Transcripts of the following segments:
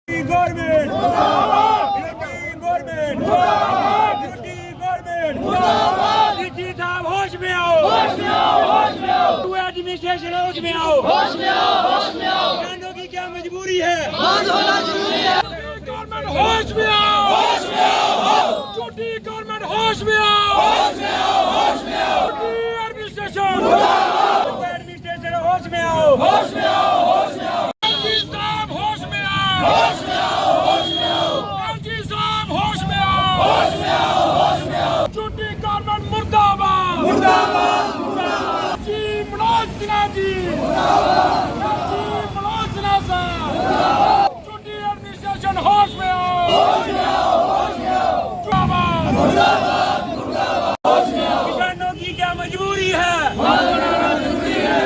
Government government government DC साहब होश में आओ, होश में आओ, होश में आओ। तू एडमिनिस्ट्रेशन होश में आओ, होश में आओ, होश में आओ। किसानों की क्या मजबूरी है, बंद होना जरूरी है। गवर्नमेंट होश में आओ, होश में आओ। झूठी गवर्नमेंट होश में आओ, होश में आओ, होश में आओ। एडमिनिस्ट्रेशन एडमिनिस्ट्रेशन होश में आओ, होश में आओ, होश में आओ। होश में आओ, होश में आओ। एलजी साहब होश में आओ, होश में आओ, होश में आओ। झूठी गवर्नमेंट मुर्दाबाद, मुर्दाबाद, मुर्दाबाद। जी मनोज सिन्हा जी मुर्दाबाद, जी मनोज सिन्हा साहब। झूठी एडमिनिस्ट्रेशन होश में आओ, होश में आओ, होश में आओ। मुर्दाबाद, मुर्दाबाद, मुर्दाबाद, होश में आओ। किसानों की क्या मजबूरी है, बंद होना जरूरी है।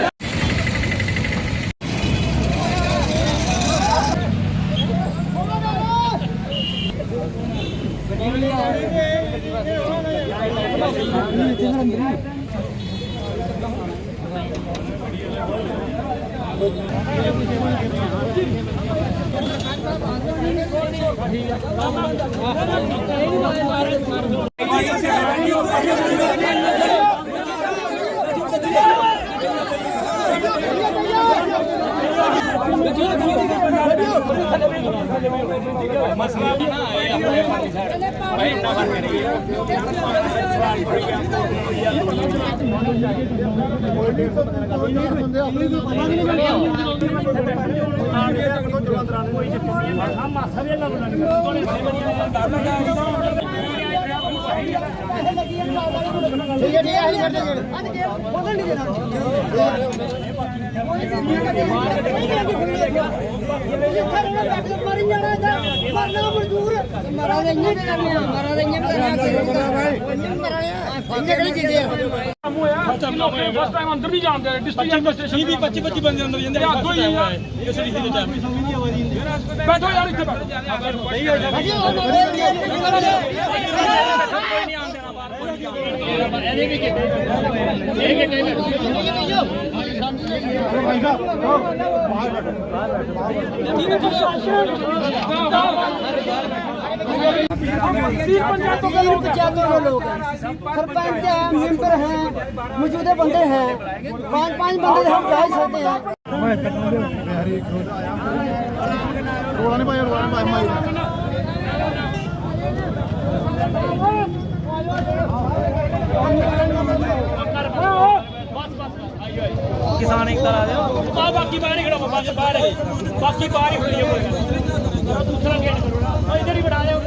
फर्स्ट टाइम अंदर नहीं जानते डिस्ट्रिक्ट एडमिनिस्ट्रेशन भी 25 बंदे अंदर जाते हैं। दो ही है ये सही से बैठो यार इधर पंचायतों के लोग हैं, सरपंच हैं, मेंबर हैं, मौजूदा बंदे हैं, 5-5 बंदे हम जा सकते हैं। किसान एक तरह दे बाकी बाहर ही खड़ा बाकी बाहर ही खड़ी है दूसरा गेट करो ना इधर ही बढ़ा दे अगर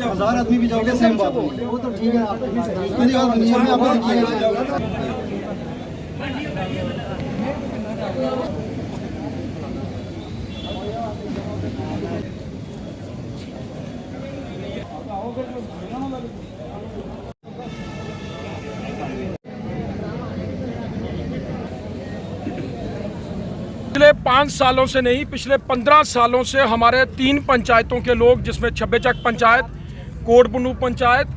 1000 आदमी भी जाओगे सेम बात होगी। वो तो ठीक है, पिछले 5 सालों से नहीं, पिछले 15 सालों से हमारे 3 पंचायतों के लोग, जिसमें छब्बेचक पंचायत, कोटपुनू पंचायत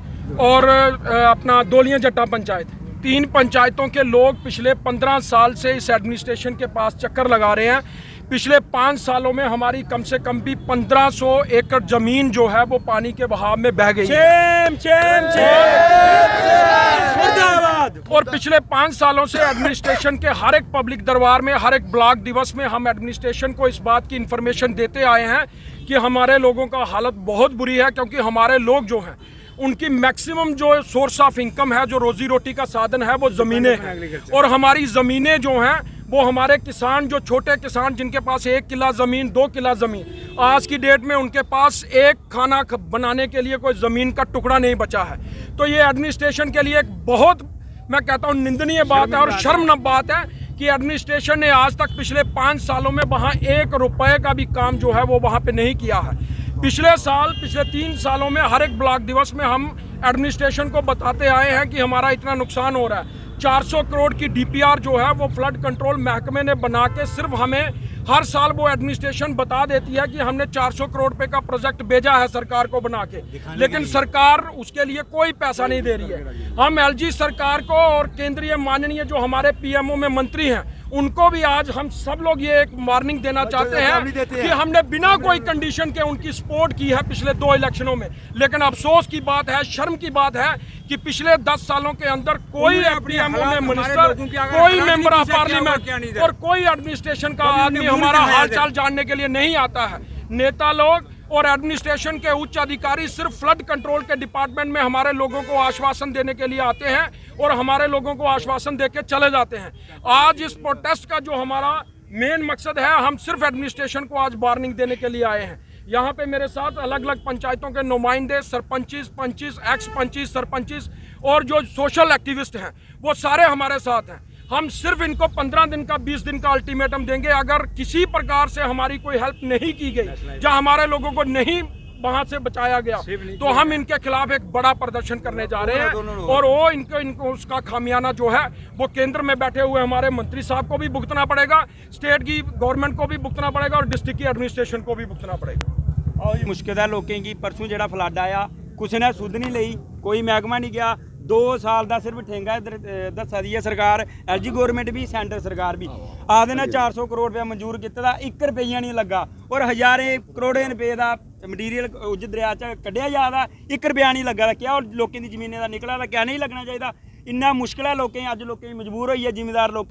और अपना दोलियां जट्टा पंचायत, 3 पंचायतों के लोग पिछले 15 साल से इस एडमिनिस्ट्रेशन के पास चक्कर लगा रहे हैं। पिछले 5 सालों में हमारी कम से कम भी 1500 एकड़ जमीन जो है वो पानी के बहाव में बह गई और पिछले 5 सालों से एडमिनिस्ट्रेशन के हर एक पब्लिक दरबार में, हर एक ब्लॉक दिवस में हम एडमिनिस्ट्रेशन को इस बात की इंफॉर्मेशन देते आए हैं कि हमारे लोगों का हालत बहुत बुरी है, क्योंकि हमारे लोग जो हैं उनकी मैक्सिमम जो सोर्स ऑफ इनकम है, जो रोजी रोटी का साधन है, वो ज़मीनें हैं। और हमारी ज़मीनें जो हैं वो हमारे किसान, जो छोटे किसान जिनके पास 1 किला ज़मीन, 2 किला ज़मीन, आज की डेट में उनके पास एक खाना बनाने के लिए कोई ज़मीन का टुकड़ा नहीं बचा है। तो ये एडमिनिस्ट्रेशन के लिए एक बहुत, मैं कहता हूँ, निंदनीय बात है और शर्मनाक बात है कि एडमिनिस्ट्रेशन ने आज तक पिछले 5 सालों में वहाँ 1 रुपये का भी काम जो है वो वहाँ पे नहीं किया है। पिछले 3 सालों में हर एक ब्लॉक दिवस में हम एडमिनिस्ट्रेशन को बताते आए हैं कि हमारा इतना नुकसान हो रहा है। 400 करोड़ की डीपीआर जो है वो फ्लड कंट्रोल महकमे ने बना के सिर्फ हमें हर साल वो एडमिनिस्ट्रेशन बता देती है कि हमने 400 करोड़ रुपए का प्रोजेक्ट भेजा है सरकार को बना के, लेकिन सरकार उसके लिए कोई पैसा नहीं दे रही है। हम एलजी सरकार को और केंद्रीय माननीय जो हमारे पीएमओ में मंत्री हैं उनको भी आज हम सब लोग ये एक वार्निंग देना चाहते हैं कि हमने बिना कोई कंडीशन के उनकी सपोर्ट की है पिछले 2 इलेक्शनों में, लेकिन अफसोस की बात है, शर्म की बात है कि पिछले 10 सालों के अंदर कोई पीएमओ में मिनिस्टर, कोई मेंबर ऑफ पार्लियामेंट और कोई एडमिनिस्ट्रेशन का आदमी हमारा हालचाल जानने के लिए नहीं आता है। नेता लोग और एडमिनिस्ट्रेशन के उच्च अधिकारी सिर्फ फ्लड कंट्रोल के डिपार्टमेंट में हमारे लोगों को आश्वासन देने के लिए आते हैं और हमारे लोगों को आश्वासन देके चले जाते हैं। आज इस प्रोटेस्ट का जो हमारा मेन मकसद है, हम सिर्फ एडमिनिस्ट्रेशन को आज वार्निंग देने के लिए आए हैं। यहाँ पे मेरे साथ अलग अलग पंचायतों के नुमाइंदे, सरपंचिस, पंचिस, एक्स पंचिस, सरपंचिस और जो सोशल एक्टिविस्ट हैं वो सारे हमारे साथ हैं। हम सिर्फ इनको 15 दिन का, 20 दिन का अल्टीमेटम देंगे। अगर किसी प्रकार से हमारी कोई हेल्प नहीं की गई, जहां हमारे लोगों को नहीं वहां से बचाया गया, तो हम इनके खिलाफ एक बड़ा प्रदर्शन करने जा रहे हैं और वो इनको उसका खामियाना जो है वो केंद्र में बैठे हुए हमारे मंत्री साहब को भी भुगतना पड़ेगा, स्टेट की गवर्नमेंट को भी भुगतना पड़ेगा और डिस्ट्रिक्ट की एडमिनिस्ट्रेशन को भी भुगतना पड़ेगा। और मुश्किल है लोगों की। परसों जो फ्लड आया किसी ने सुध नहीं ली, कोई महकमा नहीं गया। 2 साल का सिर्फ ठेंगा दसा दी है सरकार, एलजी गवर्नमेंट भी, सेंटर सरकार भी। आदे ने 400 करोड़ रुपया मंजूर किया, 1 रुपया नहीं लगा और हज़ारें करोड़ें रुपए का मटीरियल उज दरिया च कढ़िया जा रहा, 1 रुपया नहीं लगा। क्या और लोगों की जमीनें का निकला क्या नहीं लगना चाहिए? इन्ना मुश्किल है लोगों, अज लोग मजबूर होई है, जिमीदार लोग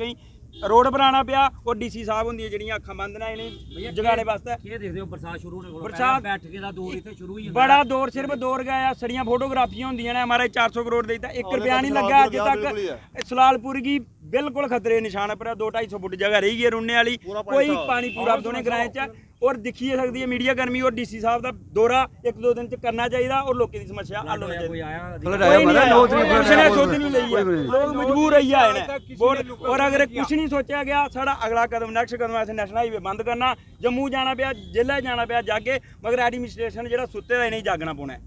रोड बनाना पिया और डीसी साहब होंगे जिहड़ियां अखां बंद ने इन्हें जगाने वास्ते। बरसात शुरू होने बरसात बैठके दा दौर इत्थे शुरू ही बड़ा दौर, सिर्फ दौर गया। सड़ियां फोटोग्राफियां होंदियां ने, हमारे 400 करोड़ देता, 1 रुपया नहीं लगा अज तक। सलालपुर की बिल्कुल खतरे निशान पर 2-250 फुट जगह रही है रुनने वाली, कोई पानी पूरा दोने ग्राएं च। और दिखी सकती है मीडिया कर्मी और डीसी साहब का दौरा 1-2 दिन च करना चाहिए और लोगों की समस्या हल होनी चाहिए। लोग मजबूर रही है और अगर कुछ नहीं सोचा गया, साड़ा अगला कदम, नैक्सट कदम ऐसे नेशनल हाईवे बंद करना, जम्मू जाना पाया, जेल जाना पाया जाके, मगर एडमिनिस्ट्रेशन जो सुते का नहीं जागना पौना है।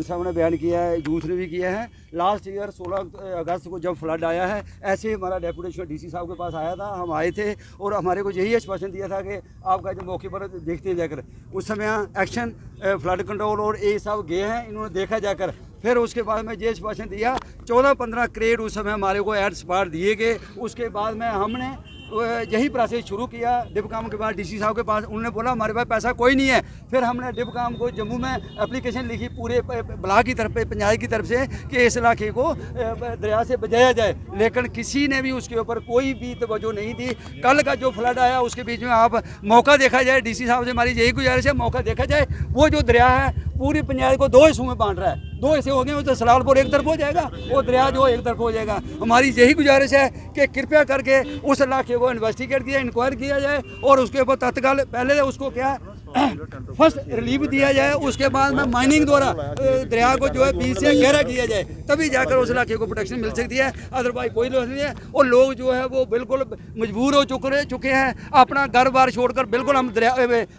साहब ने बयान किया है, यूथ ने भी किया है। लास्ट ईयर 16 अगस्त को जब फ्लड आया है, ऐसे हमारा डेपुटेशन डीसी साहब के पास आया था, हम आए थे और हमारे को यही आश्वासन दिया था कि आपका जो मौके पर देखते हैं जाकर। उस समय एक्शन फ्लड कंट्रोल और ए साहब गए हैं, इन्होंने देखा जाकर। फिर उसके बाद में ये आश्वासन दिया 14-15 करोड़ उस समय हमारे को एड स्पार दिए गए। उसके बाद में हमने यही प्रोसेस शुरू किया डिपकाम के पास, डीसी साहब के पास। उन्होंने बोला हमारे पास पैसा कोई नहीं है। फिर हमने डिपकाम को जम्मू में एप्लीकेशन लिखी पूरे ब्लॉक की तरफ, पंचायत की तरफ से कि इस इलाके को दरिया से बचाया जाए, लेकिन किसी ने भी उसके ऊपर कोई भी तवज्जो नहीं दी। कल का जो फ्लड आया उसके बीच में आप मौका देखा जाए, डीसी साहब से हमारी यही गुजारिश है, मौका देखा जाए। वो जो दरिया है पूरी पंचायत को 2 हिस्सों में बांट रहा है, 2 हिस्से हो गए तो सलालपुर एक तरफ हो जाएगा, वो दरिया जो एक तरफ हो जाएगा। हमारी यही गुजारिश है कि कृपया करके उस इलाके को इन्वेस्टिगेट किया, इंक्वायर किया जाए और उसके ऊपर तत्काल पहले उसको क्या फर्स्ट रिलीफ दिया जाए, उसके बाद में माइनिंग द्वारा दरिया को जो है बीच से गहरा किया जाए, तभी जाकर उस इलाके को प्रोटेक्शन मिल सकती है। अदरवाइज कोई लोग नहीं है। और लोग जो है वो बिल्कुल मजबूर हो चुके हैं, अपना घर बार छोड़कर बिल्कुल हम दरिया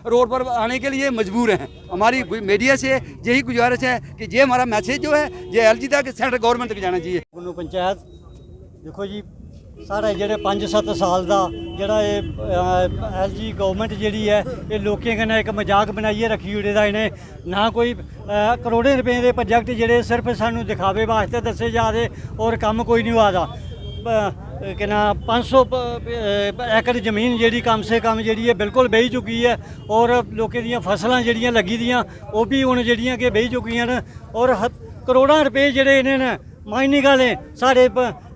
रोड पर आने के लिए मजबूर हैं। हमारी मीडिया से यही गुजारिश है कि ये हमारा मैसेज जो है ये एलजी तक, सेंट्रल गवर्नमेंट तक जाना चाहिए। पंचायत देखो जी, साढ़े जेह्ड़े 5-7 साल का जेह्ड़ा एलजी गवर्नमेंट जी है ये लोकें कन्नै एक मजाक बनाइए रखी ओड़े दा इन्हें। ना कोई करोड़ें रुपए के प्रोजेक्ट जेह्ड़े सिर्फ सानू दिखावे वास्ते दस्से जा रहे और कम कोई नहीं होआ दा। कि ना 500 एकड़ जमीन जी कम से कम जी है बिल्कुल बेही चुकी है और लोगों दी फसलां जड़ियाँ लगी दियाँ वो भी हुण जड़ियाँ कि बेही चुकियां न और करोड़ां रुपए जेह्ड़े इन्हें माइनिंग वाले साढ़े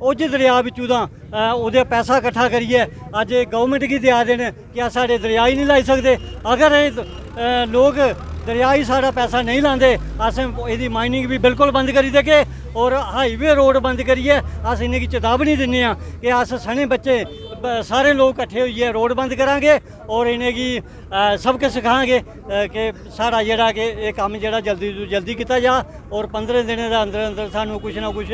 उज दरिया बिचू दा ओहदे पैसा कट्ठा करिए अज गवर्नमेंट गी देआ देन कि अस साढ़े दरिया ही नहीं लाई सकते। अगर लोग दरिया ही साढ़ा पैसा नहीं लाते अस एह्दी माइनिंग भी बिल्कुल बंद करी देगे और हाईवे रोड बंद करिए अस इन्हें चेतावनी दिन्ने कि अस सने बच्चे ਸਾਰੇ ਲੋਕ ਇਕੱਠੇ ਹੋਈਏ ਰੋਡ ਬੰਦ ਕਰਾਂਗੇ ਔਰ ਇਹਨੇ ਕੀ ਸਬਕ ਸਿਖਾਵਾਂਗੇ ਕਿ ਸਾਡਾ ਜਿਹੜਾ ਕਿ ਇਹ ਕੰਮ ਜਿਹੜਾ ਜਲਦੀ ਤੋਂ ਜਲਦੀ ਕੀਤਾ ਜਾ ਔਰ 15 ਦਿਨਾਂ ਦੇ ਅੰਦਰ ਅੰਦਰ ਸਾਨੂੰ ਕੁਝ ਨਾ ਕੁਝ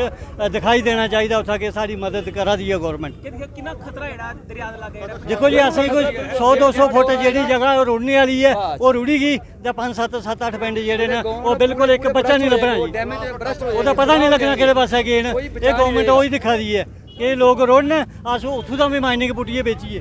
ਦਿਖਾਈ ਦੇਣਾ ਚਾਹੀਦਾ ਉੱਥੇ ਕਿ ਸਾਡੀ ਮਦਦ ਕਰਾ ਦੀ ਹੈ ਗਵਰਨਮੈਂਟ। ਕਿੰਨਾ ਖਤਰਾ ਜਿਹੜਾ ਦਰਿਆ ਦੇ ਲਾਗੇ ਦੇਖੋ ਜੀ ਅਸੀਂ ਕੋਈ 100-200 ਫੁੱਟ ਜਿਹੜੀ ਜਗ੍ਹਾ ਉਹ ਰੁੜਨੇ ਵਾਲੀ ਹੈ ਉਹ ਰੁੜੀ ਗਈ ਜਾਂ 5-7-8 ਪਿੰਡ ਜਿਹੜੇ ਨੇ ਉਹ ਬਿਲਕੁਲ ਇੱਕ ਬੱਚਾ ਨਹੀਂ ਲੱਭਣਾ ਜੀ, ਉਹਦਾ ਪਤਾ ਨਹੀਂ ਲੱਗਣਾ ਕਿਹੜੇ ਪਾਸੇ ਗਏ ਨੇ। ਇਹ ਗਵਰਨਮੈਂਟ ਉਹੀ ਦਿਖਾ ਰਹੀ ਹੈ ਕਿ ਲੋਕ ਰੋੜਨ ਆਸੋ ਉੱਥੋਂ ਦਾ ਵੀ ਮਾਈਨਿੰਗ ਪੁੱਟੀਏ ਵੇਚੀਏ।